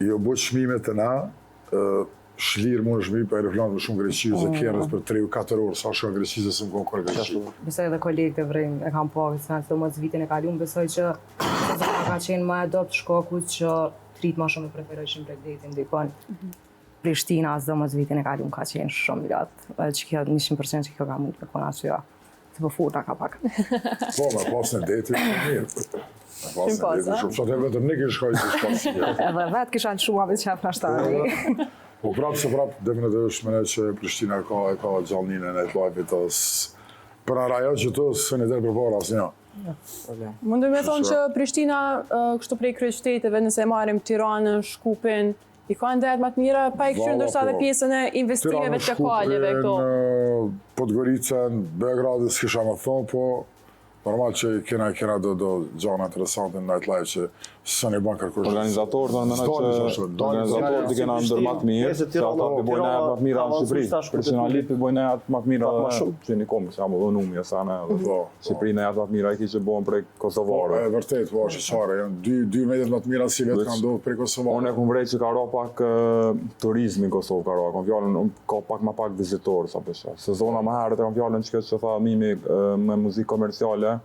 jo bëtë shmimet të na, shlirë mund është mi për aeroplanë më shumë Greqisë, e kjerës për 3-4 orë, sa shumë Greqisë se më konë kërë Greqisë. Besoj edhe kolegët e vrejmë e kam pa, do mos vitin e kaluam, besoj që sezoni ka qenë më adopt shkakut që trit më shumë e preferojshin Bregdetin, dikon. Prishtina, do mos vitin e kaluam ka qenë shumë lart, që kjo 100% që kjo ka mund të konë asyja. Se po furta ka pak. Po, me pas në deti, mirë. Me pas në deti, shumë që të vetëm një kështë shkaj të shpasi. Edhe vetë kisha në shumë avit qef në ashtari. Po prapë se prapë, definitivisht me ne që Prishtina ka gjallnin e net life-it, për arajo që të së një der për para asë një. Mundu me thonë që Prishtina, kështu prej krye qyteteve, nëse marim Tiranën, Shkupin, i ka ndehet më të mira, pa i kështu ndërsa dhe pjesën e investimeve të kaljeve këto. Podgoricën, Beogradin s'kisha më thonë, po normal që kena do gjana interesante në nightlife që së një banë kërkush. Organizatorët në mëna që organizatorët i kena ndër më të mirë, se ata për bojnë e atë më të mira në Shqipëri. Personalisht për bojnë e atë më të mira që një komë, që amë dhe numja sana, Shqipëri në atë më të mira i ki që bojnë prej Kosovarë. E vërtet, po është qare, dy mediat më të mira si vetë kanë do prej Kosovarë. Unë e këmë vrej që ka ra pak turizmi në Kosovë ka ra, kam fjallën, ka pak ma pak vizitorë, sa përshë. Sezona më herët e kam fjallën që këtë që tha Mimi me muzikë komerciale,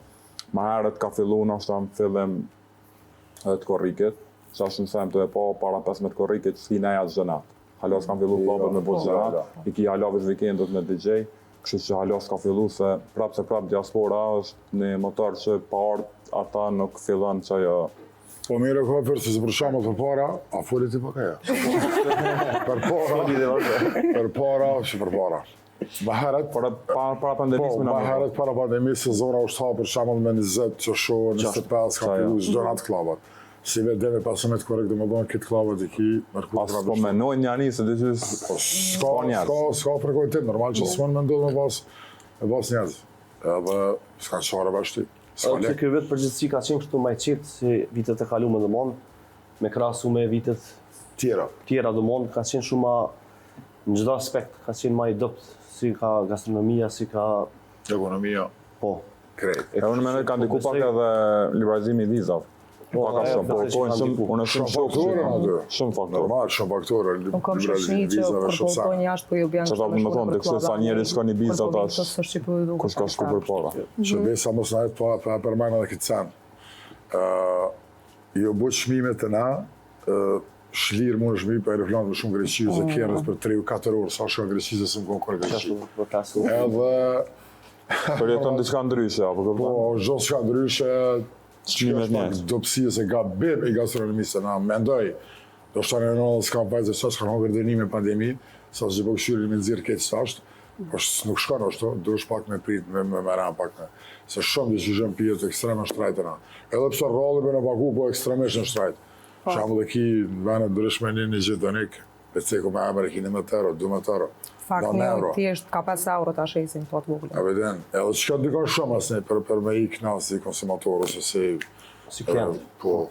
më herët ka fillu në ashtë në fillim të korrikit, që ashtë në sem të e po para 15 korrikit, s'ki neja zhënat. Halas kam fillu klubet me bo zhënat, i ki halavit vikendot me DJ, kështu që halas ka fillu se prap diaspora është një motor që pa art ata nuk fillon që ajo. Po mire ka për se për shamët për para, a furit i për kaja. Për para, që për para. Baherët, para pandemisë më në baherët para pandemisë, sezona është ha për shamëll me 20 që shohë, 25 ka fillu çdo natë klabat. Si vetë dhe me 15 korrekt dhe me bënë këtë klabat i ki, mërku pas po menojnë një anisë, dhe që s'ka frekuentim, normal që s'mon me ndodhë me pas njerëz. Edhe s'ka qare bashti. Që kjo vetë përgjithësi ka qenë kështu maj qitë si vitet e kalume dhe mund, me krasu me vitet tjera dhe mund, ka qenë shumë në gjitha aspekt, ka qenë ma i dopt, si ka gastronomia, si ka ekonomia, po. Krejt. E unë mendoj ka ndiku pak edhe liberalizimi i vizave. Pak a shumë, po unë shumë shumë faktorë. Normal, shumë faktorë, Unë kam shoqëni që kur po jashtë po ju bjanë që ta më thonë, të kështë sa njeri shka një biza tash, kush ka shku për para. Që besa mos në jetë pa përmajnë edhe këtë sen. Jo bëtë shmimet të na, shlirë mund është mi për aeroplanë më shumë Greqisë, e kjerës për 3-4 orë, sa shumë Greqisë se më konë kërë Greqisë. Edhe... Për jetën diçka ndryshe, apo këpë? Po, gjithë shka ndryshe, dopsia se gabim i gastronomisë, na mendoj, do shta në nëllë s'kam pajtë se që ka hongër dëni me pandemi, sa që po këshyri me nëzirë këtë sashtë, po nuk shkon është to, do është pak me prit, me ram pak me, se shumë që gjëm pjetë ekstreme në shtrajtë na. Edhe pëse rrallë me në paku, po ekstremisht në shtrajtë. Shamu dhe ki në venet dërishme një gjithë dënik, peceku me emër e ki 11 euro, 12 euro. Fakt një tjesht ka 5 euro të ashesin të atë vogële. E vedin, edhe që ka dikon shumë asni për me i knasi konsumatorë, ose si... Si kjerë. Po,